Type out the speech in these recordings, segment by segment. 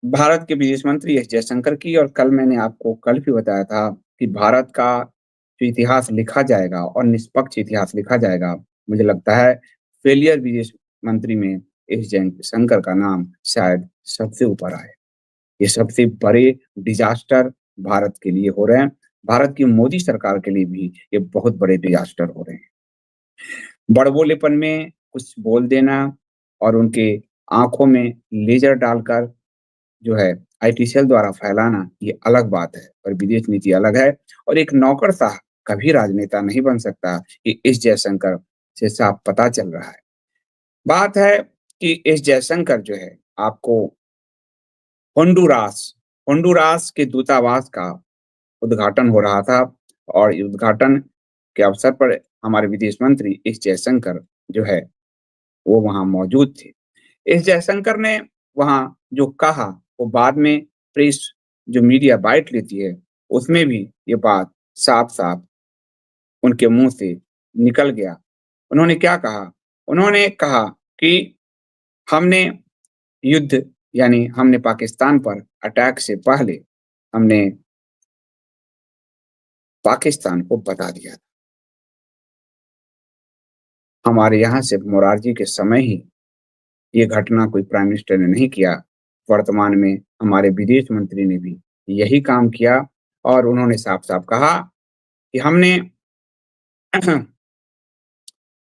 भारत के विदेश मंत्री एस जयशंकर की। और कल मैंने आपको कल भी बताया था कि भारत का जो इतिहास लिखा जाएगा और निष्पक्ष इतिहास लिखा जाएगा, मुझे लगता है फेलियर विदेश मंत्री में एस जयशंकर का नाम शायद सबसे ऊपर आए। ये सबसे बड़े डिजास्टर भारत के लिए हो रहे हैं। भारत की मोदी सरकार के लिए भी ये बहुत बड़े डिजास्टर हो रहे हैं। बड़बोलेपन में कुछ बोल देना और उनके आँखों में लेज़र डालकर जो है आईटीसीएल द्वारा फैलाना, ये अलग बात है और विदेश नीति अलग है। और एक नौकरशाह कभी राजनेता नहीं बन सकता, ये एस जयशंकर से साफ पता चल रहा है। बात है कि एस जयशंकर जो है आपको होंडुरास होंडुरास के दूतावास का उद्घाटन हो रहा था और ये उद्घाटन के अवसर पर हमारे विदेश मंत्री एस जयशंकर जो है वो वहाँ मौजूद थे। एस जयशंकर ने वहाँ जो कहा वो बाद में प्रेस जो मीडिया बाइट लेती है उसमें भी ये बात साफ-साफ उनके मुँह से निकल गया। उन्होंने क्या कहा? उन्होंने कहा कि हमने युद्ध यानी हमने पाकिस्तान पर अटैक से पहले हमने पाकिस्तान को बता दिया। हमारे यहाँ से मोरारजी के समय ही ये घटना कोई प्राइम मिनिस्टर ने नहीं किया। वर्तमान में हमारे विदेश मंत्री ने भी यही काम किया और उन्होंने साफ-साफ कहा कि हमने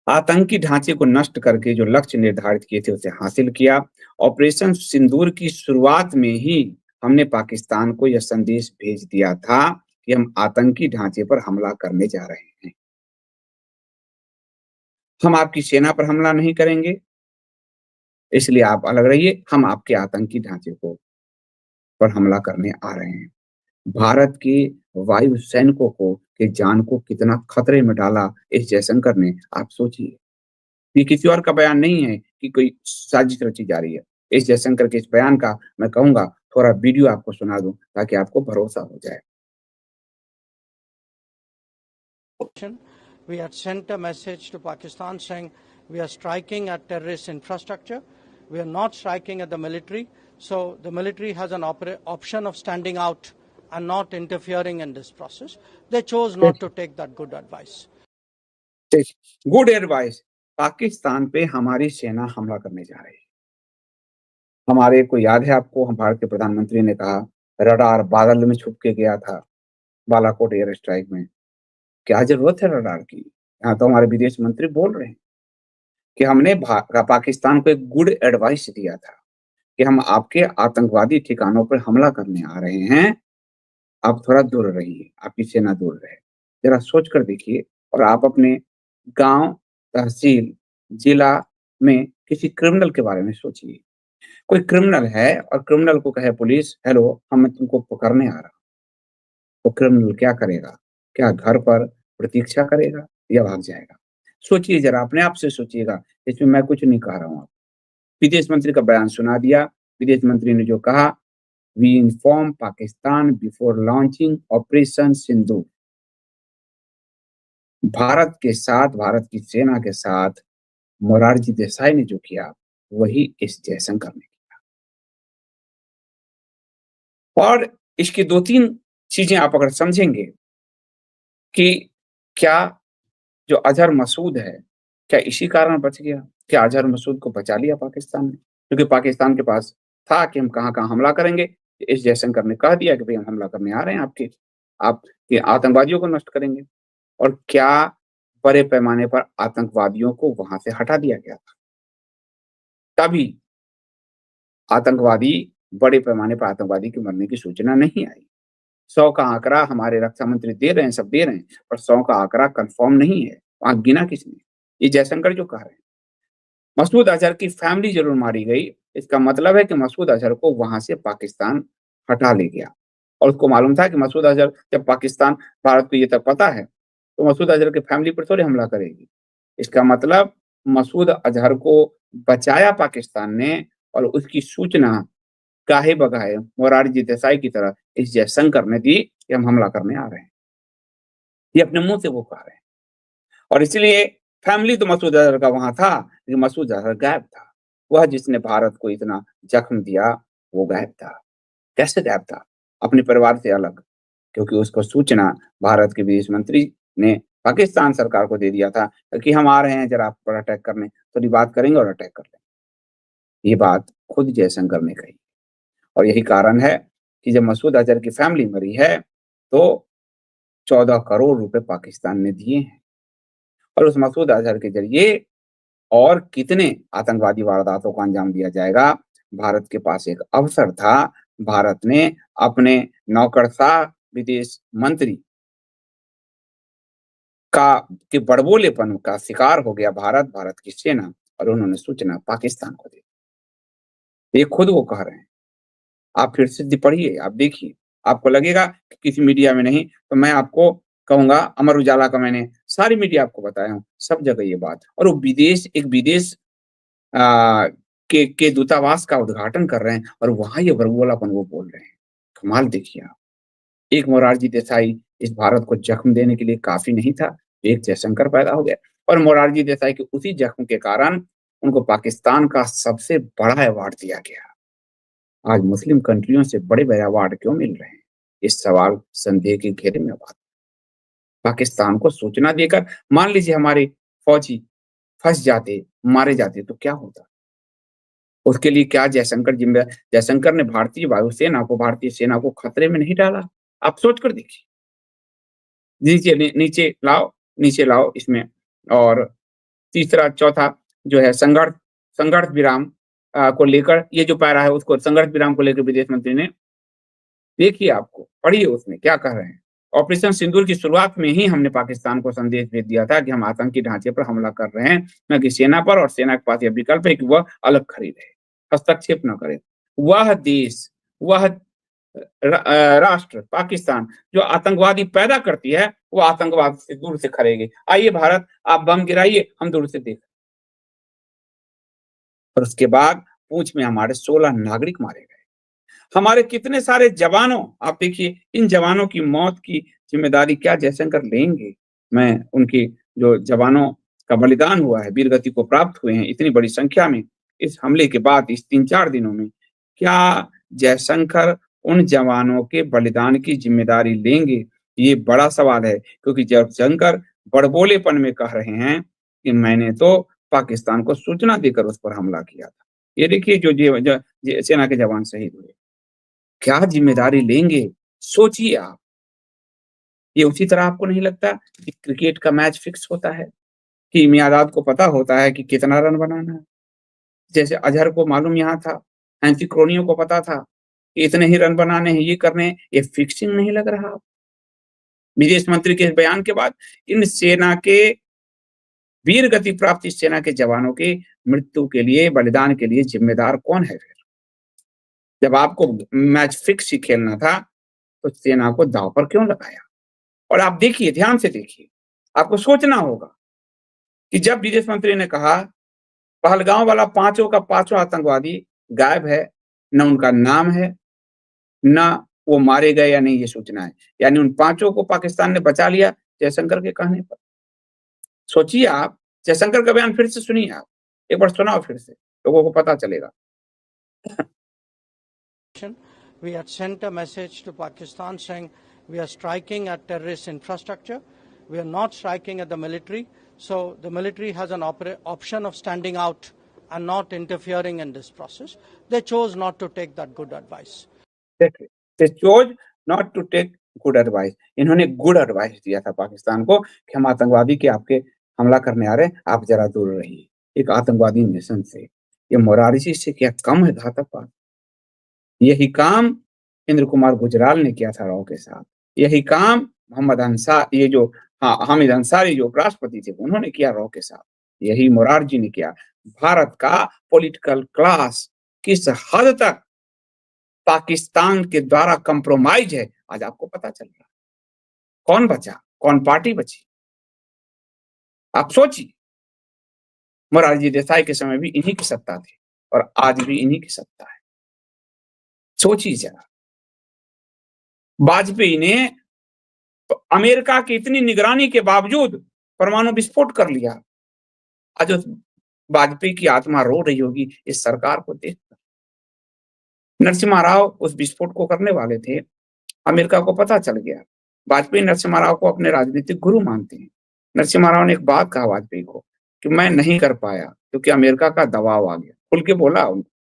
आतंकी ढांचे को नष्ट करके जो लक्ष्य निर्धारित किए थे उसे हासिल किया। ऑपरेशन सिंदूर की शुरुआत में ही हमने पाकिस्तान को यह संदेश भेज दिया था कि हम आतंकी ढांचे पर हमला करने जा रहे हैं। हम आपकी सेना पर हमला नहीं करेंगे, इसलिए आप अलग रहिए, हम आपके आतंकी ढांचे को पर हमला करने आ रहे हैं। भारत के वायु सैनिकों को की जान को कितना खतरे में डाला एस जयशंकर ने, आप सोचिए। ये किसी और का बयान नहीं है कि कोई साजिश रची जा रही है। एस जयशंकर के इस बयान का मैं कहूँगा थोड़ा वीडियो आपको सुना दूँ ताकि आपको भरोसा हो जाए। We had sent a message to Pakistan saying we are striking at terrorist infrastructure. We are not striking at the military. So the military has an option of standing out and not interfering in this process. They chose not to take that good advice. Good advice. Pakistan पे हमारी सेना हमला करने जा रही है। हमारे को याद है आपको, हम भारत के प्रधानमंत्री ने कहा रडार बादल में छुप के गया था बालाकोट एयर स्ट्राइक में। क्या जरूरत है रडार की? यहाँ तो हमारे विदेश मंत्री बोल रहे हैं कि हमने पाकिस्तान को एक गुड एडवाइस दिया था कि हम आपके आतंकवादी ठिकानों पर हमला करने आ रहे हैं, आप थोड़ा दूर रहिए, आपकी सेना दूर रहे। जरा सोच कर देखिए और आप अपने गांव, तहसील, जिला में किसी क्रिमिनल के बारे में सोचिए। कोई क्रिमिनल है और क्रिमिनल को कहे पुलिस, हेलो हम तुमको पकड़ने आ रहा हूं, तो क्रिमिनल क्या करेगा? क्या घर पर प्रतीक्षा करेगा या भाग जाएगा? सोचिए जरा, अपने आप से सोचिएगा। इसमें मैं कुछ नहीं कह रहा हूँ। विदेश मंत्री का बयान सुना दिया। विदेश मंत्री ने जो कहा, we inform Pakistan before launching operation Sindoor. Bharat के साथ, भारत की सेना के साथ मोरारजी देसाई ने जो किया वही एस जयशंकर ने किया। और इसकी 2-3 चीजें आप अगर समझेंगे कि क्या जो अजहर मसूद है, क्या इसी कारण बच गया? क्या अजहर मसूद को बचा लिया पाकिस्तान ने? क्योंकि पाकिस्तान के पास था कि हम कहाँ-कहाँ हमला करेंगे। एस जयशंकर ने कह दिया कि भई हम हमला करने आ रहे हैं आपके आतंकवादियों को नष्ट करेंगे। और क्या बड़े पैमाने पर आतंकवादियों को वहाँ से हटा दिया गया था। तभी आतंकवादी बड़े पैमाने पर आतंकवादी के मरने की सूचना नहीं आई। 100 का आंकड़ा हमारे रक्षा मंत्री दे रहे हैं, सब दे रहे हैं, पर 100 का आंकड़ा कन्फर्म नहीं है। वहाँ गिना किसने? ये जयशंकर जो कह रहे हैं। मसूद अजहर की फैमिली ज़रूर मारी गई, इसका मतलब है कि मसूद अजहर को वहाँ से पाकिस्तान हटा ले गया। और उसको मालूम था कि मसूद अजहर जब पाकिस्तान भारत को ये तक पता है, तो मसूद अजहर की फैमिली पर थोड़ी हमला करेगी। इसका मतलब मसूद अजहर को बचाया पाकिस्तान ने और उसकी सूचना गाहे-बगाहे मोरारजी देसाई की तरह इस जयशंकर ने दी कि हम हमला करने आ रहे हैं। ये अपने मुँह से वो कह रहे हैं। और इसलिए फैमिली तो मसूद अजहर का वहाँ था, लेकिन मसूद अजहर गायब था। वह जिसने भारत को इतना जख्म दिया, वो गायब था। कैसे गायब था? अपने परिवार से अलग, क्योंकि उसको सूचना भारत के विदेश मंत्री ने पाकिस्तान सरकार को दे दिया था कि हम आ रहे हैं ज़रा आप पर अटैक करने, थोड़ी बात करेंगे और अटैक कर लेंगे। ये बात खुद जयशंकर ने कही और यही कारण है कि जब मसूद अज़हर की फैमिली मरी है, तो 14 करोड़ रुपए पाकिस्तान ने दिए हैं और उस मसूद अज़हर के ज़रिए और कितने आतंकवादी वारदातों को अंजाम दिया जाएगा। भारत के पास एक अवसर था, भारत ने अपने नौकरशाह विदेश मंत्री का के बड़बोलेपन का शिकार हो गया भारत, भारत की सेना और उन्होंने सूचना पाकिस्तान को दी। ये खुद वो कह रहे हैं। आप फिर से पढ़िए, आप देखिए, आपको लगेगा कि किसी मीडिया में नहीं, तो मैं आपको कहूँगा अमर उजाला का मैंने सारी मीडिया आपको बताया हूँ, सब जगह ये बात और वो विदेश अ, के दूतावास का उद्घाटन कर रहे हैं और वहाँ ये बड़बोलापन वो बोल रहे हैं। कमाल देखिए आप। एक मोरारजी देसाई इस भारत को जख्म देने के लिए काफ़ी नहीं था, एक जयशंकर पैदा हो गया और मोरारजी देसाई के उसी जख्म के कारण उनको पाकिस्तान का सबसे बड़ा अवार्ड दिया गया। आज मुस्लिम कंट्रियों से बड़े-बड़े अवार्ड क्यों मिल रहे हैं? इस सवाल संदेह के घेरे में बात। पाकिस्तान को सूचना देकर मान लीजिए हमारे फौजी फँस जाते, मारे जाते तो क्या होता? उसके लिए क्या जयशंकर ने भारतीय सेना को खतरे में नहीं डाला? आप सोच कर देखिए। नीचे लाओ इसमें और तीसरा, चौथा जो है संघर्ष विराम को लेकर ये जो पैरा है उसको संघर्ष विराम को लेकर विदेश मंत्री ने देखिए आपको, पढ़िए उसमें क्या कह रहे हैं। ऑपरेशन सिंदूर की शुरुआत में ही हमने पाकिस्तान को संदेश भेज दिया था कि हम आतंकी ढांचे पर हमला कर रहे हैं, न कि सेना पर और सेना के पास यह विकल्प है कि वह अलग खड़ी रहे, हस्तक्षेप न करे। वह देश, वह राष्ट्र पाकिस्तान जो आतंकवादी पैदा करती है, वो आतंकवाद से दूर से खड़ेगी। आइए भारत, आप बम गिराइए, हम दूर से देख और उसके बाद पूंछ में हमारे 16 नागरिक मारे गए। हमारे कितने सारे जवानों आप देखिए इन जवानों की मौत की ज़िम्मेदारी क्या जयशंकर लेंगे? मैं उनकी जो जवानों का बलिदान हुआ है, वीरगति को प्राप्त हुए हैं इतनी बड़ी संख्या में, इस हमले के बाद इस 3-4 दिनों में, क्या जयशंकर उन जवानों के बलिदान की ज़िम्मेदारी लेंगे? ये बड़ा सवाल है क्योंकि जयशंकर बड़बोलेपन में कह रहे हैं कि मैंने तो पाकिस्तान को सूचना देकर उस पर हमला किया था। ये देखिए जो सेना के जवान शहीद हुए। क्या ज़िम्मेदारी लेंगे? सोचिए आप। ये उसी तरह आपको नहीं लगता कि क्रिकेट का मैच फिक्स होता है, कि मियाँदाद को पता होता है कि कितना रन बनाना है। जैसे अज़हर को मालूम यहाँ था, हैंसी क्रोनियो को पता था कि इतने ही रन बनाने हैं, ये करने हैं, ये फिक्सिंग नहीं लग रहा आपको? विदेश मंत्री के इस बयान के बाद इन सेना के वीर गति प्राप्त इस सेना के जवानों की मृत्यु के लिए, बलिदान के लिए ज़िम्मेदार कौन है फिर? जब आपको मैच फिक्स ही खेलना था, तो सेना को दाँव पर क्यों लगाया? और आप देखिए, ध्यान से देखिए, आपको सोचना होगा कि जब विदेश मंत्री ने कहा, पहलगाँव वाला पाँचों का पाँचों आतंकवादी गायब है, न उनका नाम है, ना वो मारे गए या नहीं ये सूचना है। यानी उन पाँचों को पाकिस्तान ने बचा लिया जयशंकर के कहने पर। सोचिए आप, जयशंकर का बयान फिर से सुनिए आप। एक बार सुनाओ फिर से, लोगों को पता चलेगा। We had sent a message to Pakistan saying we are striking at terrorist infrastructure. We are not striking at the military. So the military has an option of standing out and not interfering in this process. They chose not to take that good advice. They chose not to take good advice. इन्होंने good advice दिया था पाकिस्तान को कि हम आतंकवादी के आपके हमला करने आ रहे हैं, आप जरा दूर रहिए। एक आतंकवादी नेशन से, ये मोरारजी से क्या कम है घातक बात? यही काम इंद्र कुमार गुजराल ने किया था राव के साथ। यही काम हामिद अंसारी जो उपराष्ट्रपति थे उन्होंने किया राव के साथ। यही मोरारजी ने किया। भारत का पॉलिटिकल क्लास किस हद तक पाकिस्तान के द्वारा कंप्रोमाइज है, आज आपको पता चल रहा है। कौन बचा? कौन पार्टी बची? आप सोचिए। मोरारजी देसाई के समय भी इन्हीं की सत्ता थी और आज भी इन्हीं की सत्ता है। सोचिए जरा। वाजपेयी ने अमेरिका की इतनी निगरानी के बावजूद परमाणु विस्फोट कर लिया। आज उस वाजपेयी की आत्मा रो रही होगी इस सरकार को देखकर। नरसिम्हा राव उस विस्फोट को करने वाले थे। अमेरिका को पता चल गया। वाजपेयी नरसिम्हा राव को अपने राजनीतिक गुरु मानते हैं। नरसिम्हा राव ने एक बात कहा वाजपेयी को कि मैं नहीं कर पाया क्योंकि अमेरिका का दबाव आ गया। खुल के बोला उनको,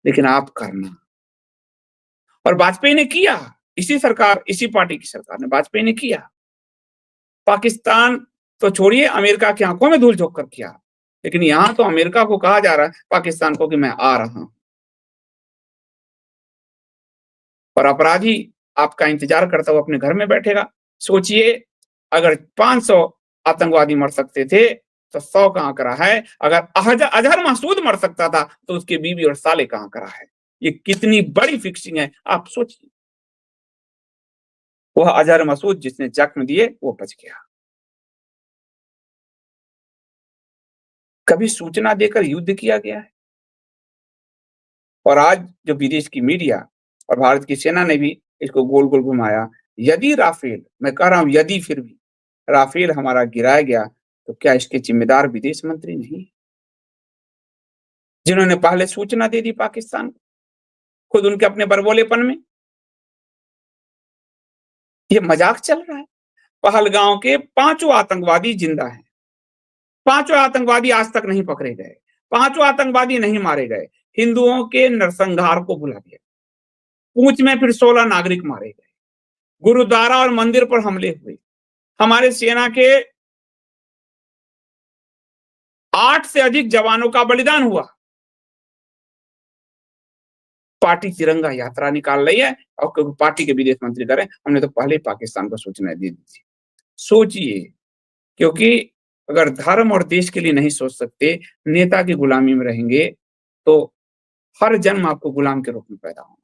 लेकिन आप करना। और वाजपेयी ने किया। इसी पार्टी की सरकार ने, वाजपेयी ने किया। पाकिस्तान तो छोड़िए, अमेरिका की आंखों में धूल झोंक कर किया। लेकिन यहां तो अमेरिका को कहा जा रहा है, पाकिस्तान को, कि मैं आ रहा हूं। और अपराधी आपका इंतजार करता हुआ अपने घर में बैठेगा। सोचिए, अगर 500 आतंकवादी मर सकते थे तो 100 का आंकड़ा है। अगर अजहर मसूद मर सकता था तो उसके बीवी और साले का आंकड़ा है। ये कितनी बड़ी फिक्सिंग है, आप सोचिए। वह अजहर मसूद जिसने जख्म दिए वो बच गया। कभी सूचना देकर युद्ध किया गया है? और आज जो विदेश की मीडिया और भारत की सेना ने भी इसको गोल गोल घुमाया। यदि राफेल, मैं कह रहा हूं यदि, फिर भी राफेल हमारा गिराया गया तो क्या इसके जिम्मेदार विदेश मंत्री नहीं, जिन्होंने पहले सूचना दे दी पाकिस्तान को, खुद उनके अपने बरबोलेपन में? ये मजाक चल रहा है। पहलगांव के 5 आतंकवादी जिंदा हैं। 5 आतंकवादी आज तक नहीं पकड़े गए। 5 आतंकवादी नहीं मारे गए। हिंदुओं के नरसंहार को भुला दिया। पूंछ में फिर 16 नागरिक मारे गए। गुरुद्वारा और मंदिर पर हमले हुए। हमारे सेना के 8 से अधिक जवानों का बलिदान हुआ। पार्टी तिरंगा यात्रा निकाल रही है और क्योंकि पार्टी के विदेश मंत्री करें, हमने तो पहले ही पाकिस्तान को सूचना दे दी थी। सोचिए, क्योंकि अगर धर्म और देश के लिए नहीं सोच सकते, नेता की गुलामी में रहेंगे, तो हर जन्म आपको गुलाम के रूप में पैदा होना।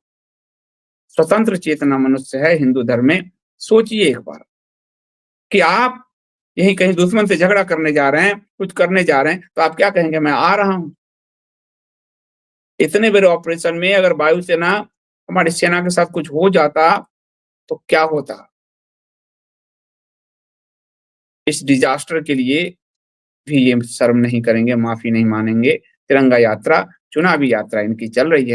स्वतंत्र चेतना मनुष्य है हिंदू धर्म में। सोचिए एक बार कि आप यही कहीं दुश्मन से झगड़ा करने जा रहे हैं, कुछ करने जा रहे हैं, तो आप क्या कहेंगे? मैं आ रहा हूं। इतने बड़े ऑपरेशन में अगर वायुसेना, हमारी सेना के साथ कुछ हो जाता तो क्या होता? इस डिजास्टर के लिए भी ये शर्म नहीं करेंगे, माफी नहीं मानेंगे। तिरंगा यात्रा, चुनावी यात्रा इनकी चल रही है।